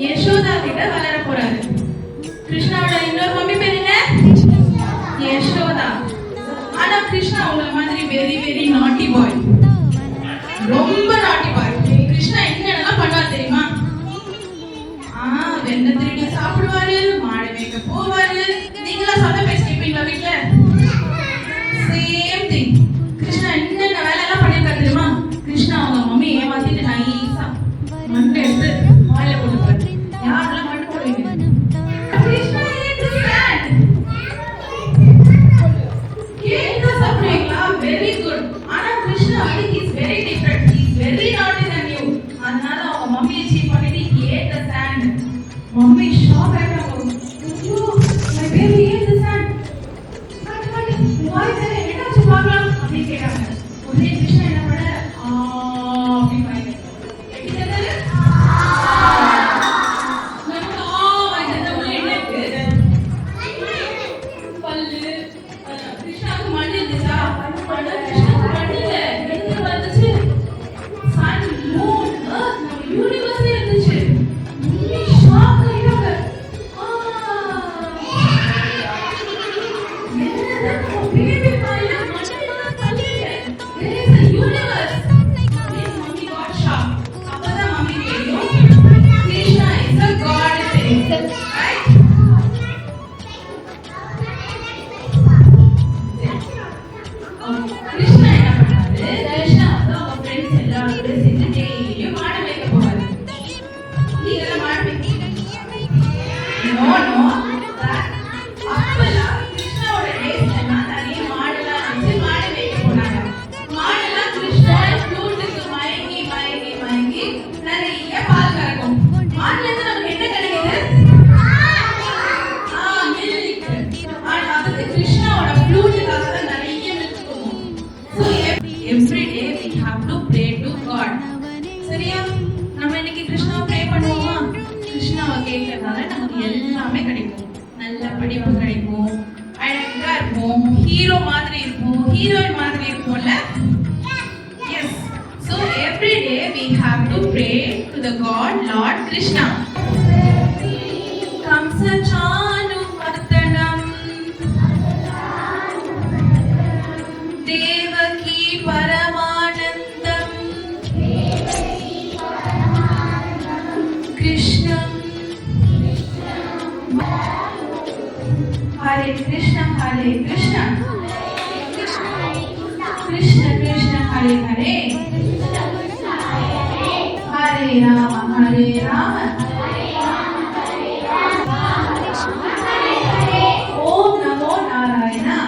யசோதா கிட்ட வளர போறாரு. கிருஷ்ணாவோட இன்னொரு மம்மி பேர் என்ன? யசோதா. ஆனா கிருஷ்ணா உங்கள மாதிரி வெரி வெரி நாட்டி பாய், ரொம்ப நாட்டி பாய். கிருஷ்ணா என்னென்னலாம் பண்ணுவார் தெரியுமா? வெண்ண திருடி சாப்பிடுவாரு, மாடு மேய்க்க போவாரு. நீங்களா சொன்ன பேச்சு கேட்பீங்களா வீட்டுல? Same thing. கிருஷ்ணா என்னென்ன வேலை எல்லாம் பண்ணிருக்காரு தெரியுமா? கிருஷ்ணா அவங்க மம்மி ஏமாத்திட்டு நைஸா மண்ணை எடுத்து வாயில போட்டுப்பாரு. யாரெல்லாம் மண்ணு போடுவீங்க? கிருஷ்ணா கேக் சாப்பிடுவீங்களா? Very good. ஆனா Krishna is very different. Is very naughty than you. அதனால அவங்க மம்மியை சீட் பண்ணிட்டு ate the sand. Mummy shock ஆயிட்டாங்க. ஐயோ my baby ate the sand. வாய் தர என்னாச்சு பார்க்கலாம் அப்படி கேட்டாங்க. உடனே கிருஷ்ணா என்ன பண்ணாரு? அப்படி வாய் எப்படி சொன்னாரு? பல்லு கிருஷ்ணாவுக்கு மண்ணு இருந்துச்சா? கிருஷ்ணாவுக்கு மண்ணு இல்ல, எதுக்கு வந்துச்சு? சன், மூன், எர்த், யூனிவர்ஸ் இருந்துச்சு. ஷாக் ஆயிட்டாங்க. கிருஷ்ணாவை கேட்கறதால நமக்கு எல்லாமே கிடைக்கும். நல்ல படிப்பு கிடைக்கும், அழகா இருப்போம், ஹீரோ மாதிரி இருப்போம், ஹீரோயின் மாதிரி இருப்போம்ல. Yes, so every day we have to pray to the God Lord Krishna. Kamsa chanu martanam Devaki paramanandam Krishnam Hare Krishna Hare Krishna Krishna Krishna Hare Hare Hare Rama Hare Rama Om Namo Narayana.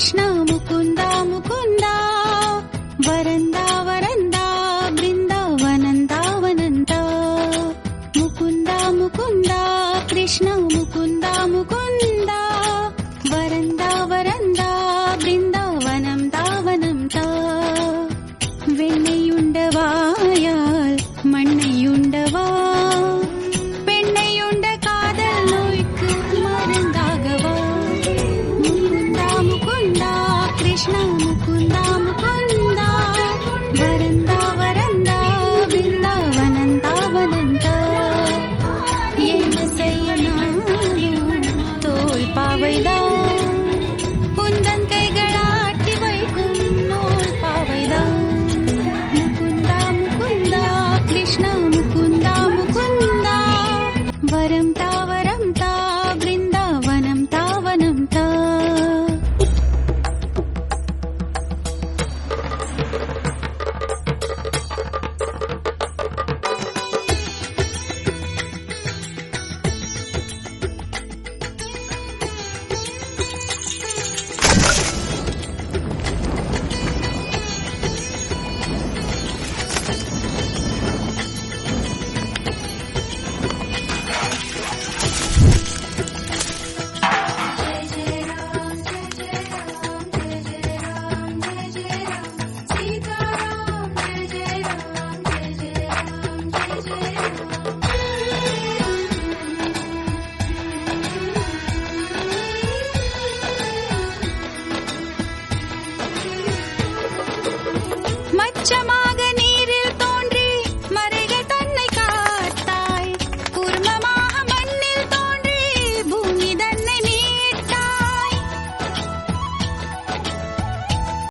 Krishna Mukunda Mukunda வரந்தா வரந்தா பிருந்தாவனந்தா வனந்தா முகுந்தா முகுந்தா கிருஷ்ணா முகுந்தா முகுந்தா வரந்தா வரந்தா பிருந்தாவனம் தாவனம் தா வெண்ணையுண்டவாயால் மண்ணையுண்டவா பெண்ணையுண்ட காதல் நோய்க்கு மருந்தாகவா முகுந்தா முகுந்தா கிருஷ்ணா முகுந்தா முகுந்தா வரந்தா வரந்தா பிருந்தாவனந்தா வனந்தா என்ன செய்ய நானும் தோல் பாவைதா